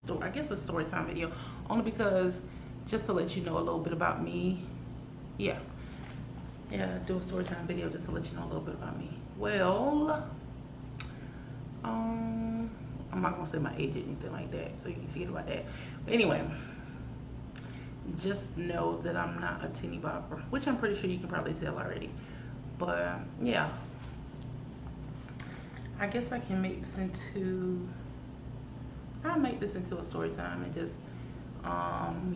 story, I guess a story time video, only because just to let you know a little bit about me. Yeah, do a story time video just to let you know a little bit about me. Well, I'm not gonna say my age or anything like that, so you can forget about that. But anyway, just know that I'm not a teeny bopper, which I'm pretty sure you can probably tell already. But yeah, I guess I can make this into, I'll make this into a story time and just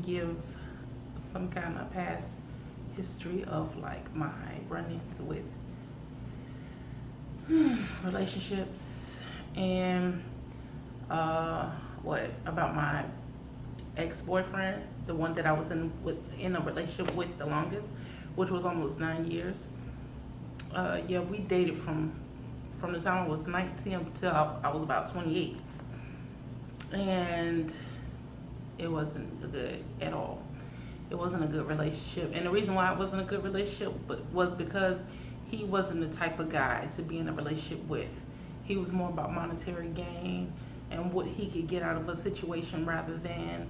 give some kind of past history of like my run-ins with relationships and what about my ex-boyfriend, the one that I was in a relationship with the longest, which was almost 9 years. Yeah, we dated from the time I was 19 until I was about 28, and it wasn't good at all. It wasn't a good relationship, and the reason why it wasn't a good relationship was because he wasn't the type of guy to be in a relationship with. He was more about monetary gain and what he could get out of a situation rather than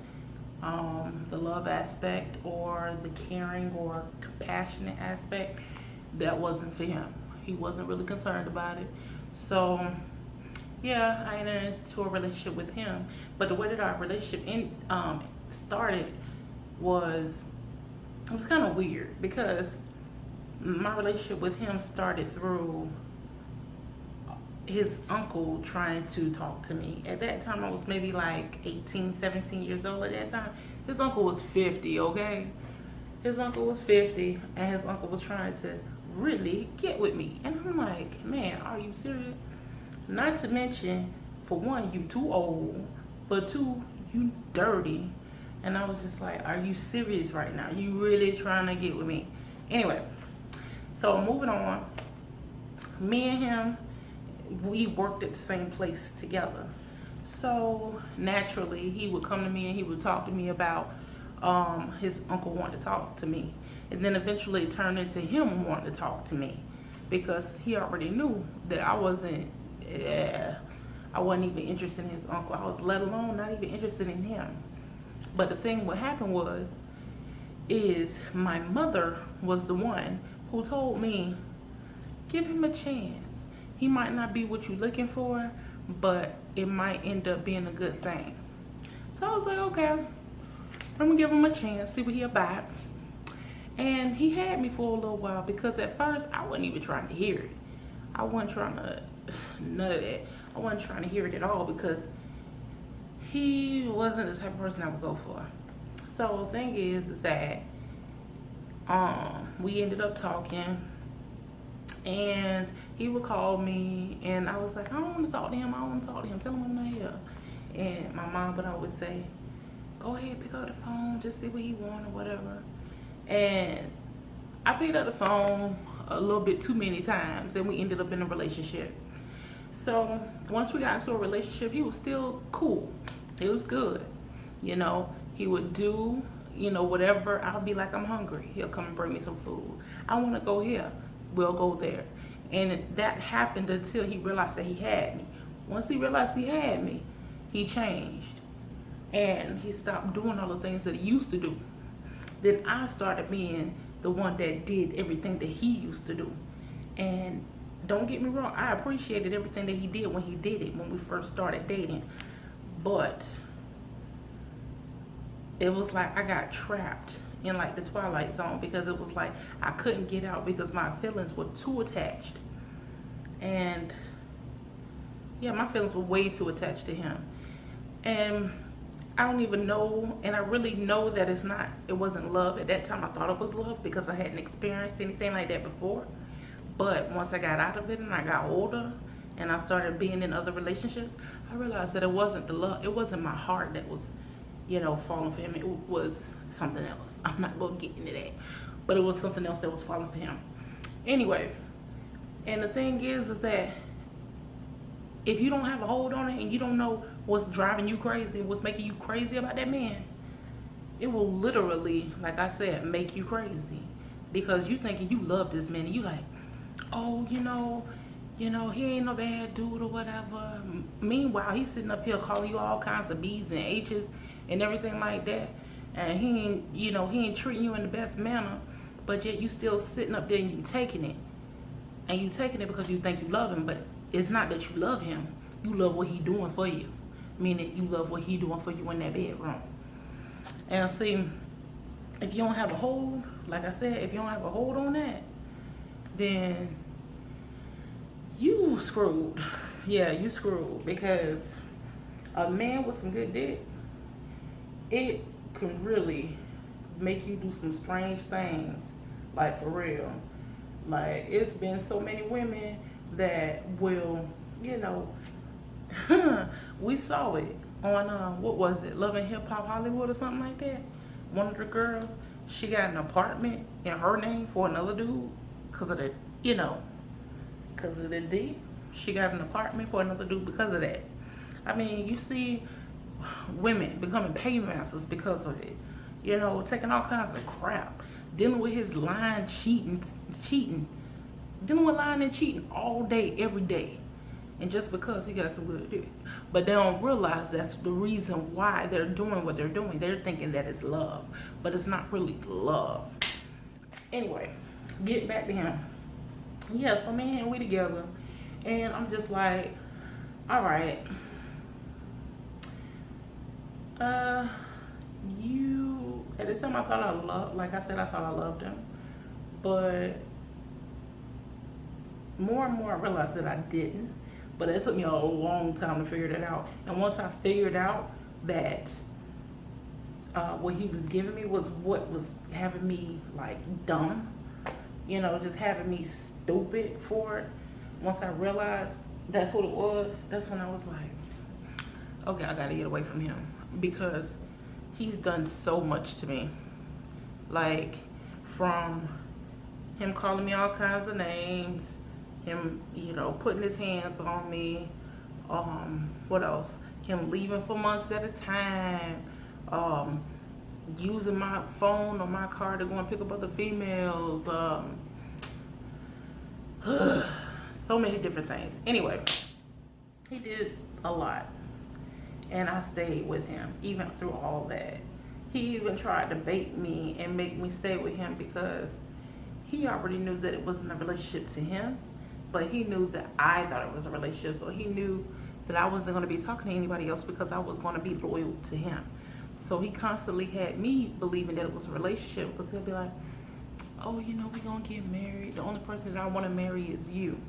the love aspect or the caring or compassionate aspect. That wasn't for him. He wasn't really concerned about it. So yeah, I entered into a relationship with him. But the way that our relationship started was, it was kind of weird because my relationship with him started through his uncle trying to talk to me. At that time, I was maybe like 18, 17 years old at that time. His uncle was 50, okay? His uncle was 50, and his uncle was trying to really get with me. And I'm like, man, are you serious? Not to mention, for one, you too old. For two, you dirty. And I was just like, are you serious right now? You really trying to get with me? Anyway, so moving on. Me and him, we worked at the same place together. So naturally, he would come to me and he would talk to me about his uncle wanting to talk to me. And then eventually it turned into him wanting to talk to me because he already knew that I wasn't even interested in his uncle. I was let alone not even interested in him. But the thing what happened is my mother was the one who told me, give him a chance. He might not be what you're looking for, but it might end up being a good thing. So I was like, okay, I'm gonna give him a chance, see what he about. And he had me for a little while because at first I wasn't even trying to hear it. I wasn't trying to, none of that. I wasn't trying to hear it at all because he wasn't the type of person I would go for. So the thing is that we ended up talking, and he would call me, and I was like, I don't want to talk to him. Tell him I'm not here. And my mom would always say, go ahead, pick up the phone, just see what he wants or whatever. And I picked up the phone a little bit too many times, and we ended up in a relationship. So once we got into a relationship, he was still cool. It was good. You know, he would do, whatever. I'll be like, I'm hungry. He'll come and bring me some food. I want to go here. We'll go there. And that happened until he realized that he had me. Once he realized he had me, he changed. And he stopped doing all the things that he used to do. Then I started being the one that did everything that he used to do. And don't get me wrong, I appreciated everything that he did when he did it, when we first started dating. But it was like I got trapped in like the twilight zone because it was like I couldn't get out because my feelings were too attached. And yeah, my feelings were way too attached to him. And I don't even know, and I really know that it wasn't love. At that time I thought it was love because I hadn't experienced anything like that before. But once I got out of it and I got older and I started being in other relationships, I realized that it wasn't the love, it wasn't my heart that was, falling for him. It was something else. I'm not going to get into that. But it was something else that was falling for him. Anyway, and the thing is that if you don't have a hold on it and you don't know what's driving you crazy, what's making you crazy about that man, it will literally, like I said, make you crazy. Because you thinking you love this man and you like, oh, you know, he ain't no bad dude or whatever. Meanwhile, he's sitting up here calling you all kinds of B's and H's and everything like that. And he ain't, you know, he ain't treating you in the best manner. But yet you still sitting up there and you taking it. And you taking it because you think you love him. But it's not that you love him. You love what he doing for you. Meaning you love what he doing for you in that bedroom. And see, if you don't have a hold, like I said, if you don't have a hold on that, then you screwed. Yeah, you screwed. Because a man with some good dick, it can really make you do some strange things. Like, for real. Like, it's been so many women that will, you know, we saw it on, what was it, Love and Hip Hop Hollywood or something like that. One of the girls, she got an apartment in her name for another dude because of the, you know, because of the D. She got an apartment for another dude because of that. I mean, you see women becoming paymasters because of it. You know, taking all kinds of crap. Dealing with his lying, cheating. Dealing with lying and cheating all day, every day. And just because he got some good dick. But they don't realize that's the reason why they're doing what they're doing. They're thinking that it's love. But it's not really love. Anyway, getting back to him. Yeah, so me and him, we together. And I'm just like, alright. You, at the time I thought I loved, like I said, I thought I loved him. But more and more I realized that I didn't. But it took me a long time to figure that out. And once I figured out that what he was giving me was what was having me like dumb, you know, just having me stupid for it. Once I realized that's what it was, that's when I was like, okay, I gotta get away from him. Because he's done so much to me. Like, from him calling me all kinds of names, him, you know, putting his hands on me, what else? Him leaving for months at a time, using my phone or my car to go and pick up other females, so many different things. Anyway, he did a lot. And I stayed with him, even through all that. He even tried to bait me and make me stay with him because he already knew that it wasn't a relationship to him. But he knew that I thought it was a relationship. So he knew that I wasn't going to be talking to anybody else because I was going to be loyal to him. So he constantly had me believing that it was a relationship because he'll be like, oh, you know, we're going to get married. The only person that I want to marry is you.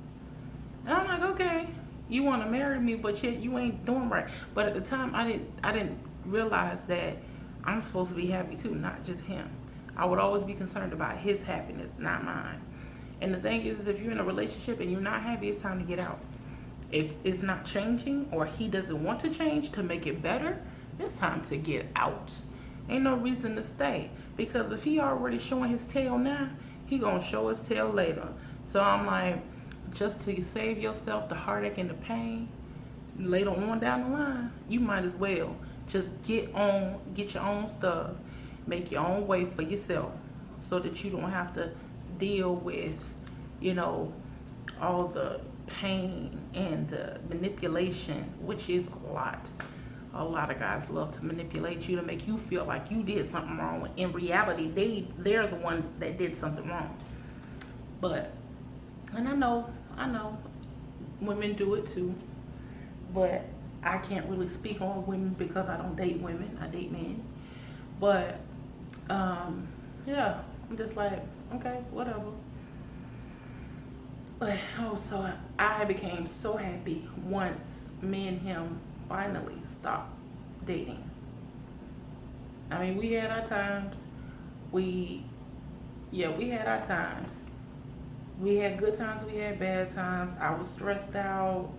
And I'm like, okay. You want to marry me, but yet you ain't doing right. But at the time, I didn't realize that I'm supposed to be happy too, not just him. I would always be concerned about his happiness, not mine. And the thing is if you're in a relationship and you're not happy, it's time to get out. If it's not changing or he doesn't want to change to make it better, it's time to get out. Ain't no reason to stay. Because if he already showing his tail now, he gonna show his tail later. So I'm like, just to save yourself the heartache and the pain later on down the line, you might as well just get your own stuff, make your own way for yourself so that you don't have to deal with, you know, all the pain and the manipulation, which is a lot. A lot of guys love to manipulate you to make you feel like you did something wrong. In reality, they're the one that did something wrong. But, and I know women do it too, but I can't really speak on women because I don't date women, I date men. But yeah, I'm just like, okay, whatever. But also, I became so happy once me and him finally stopped dating. I mean, we had our times. We had our times. We had good times, we had bad times. I was stressed out.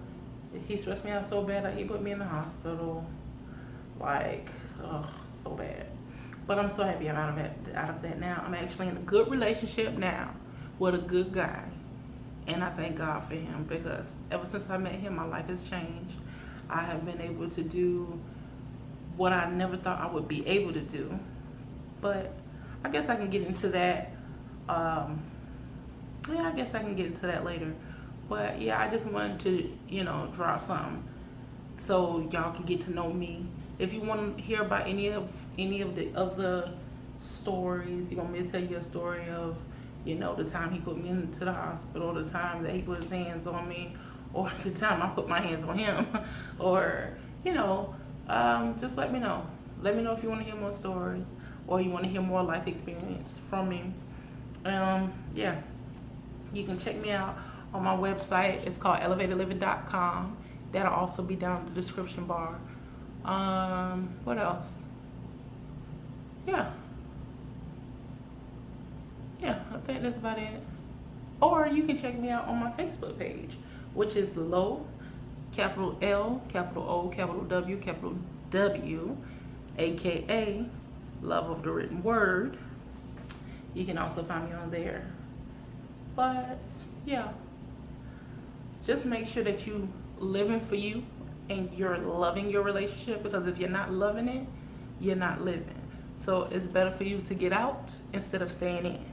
He stressed me out so bad that he put me in the hospital. Like, oh, so bad. But I'm so happy I'm out of that now. I'm actually in a good relationship now with a good guy. And I thank God for him because ever since I met him, my life has changed. I have been able to do what I never thought I would be able to do. But I guess I can get into that. Yeah, I guess I can get into that later. But yeah, I just wanted to, drop something so y'all can get to know me. If you want to hear about any of the other stories, you want me to tell you a story of, the time he put me into the hospital, the time that he put his hands on me, or the time I put my hands on him, or, just let me know. Let me know if you want to hear more stories or you want to hear more life experience from me. Yeah, you can check me out on my website. It's called elevatedliving.com. That'll also be down in the description bar. What else? Yeah, I think that's about it. Or you can check me out on my Facebook page, which is Low, capital L, capital O, capital W, capital W, aka Love of the Written Word. You can also find me on there. But yeah, just make sure that you living for you and you're loving your relationship, because if you're not loving it, you're not living. So it's better for you to get out instead of staying in.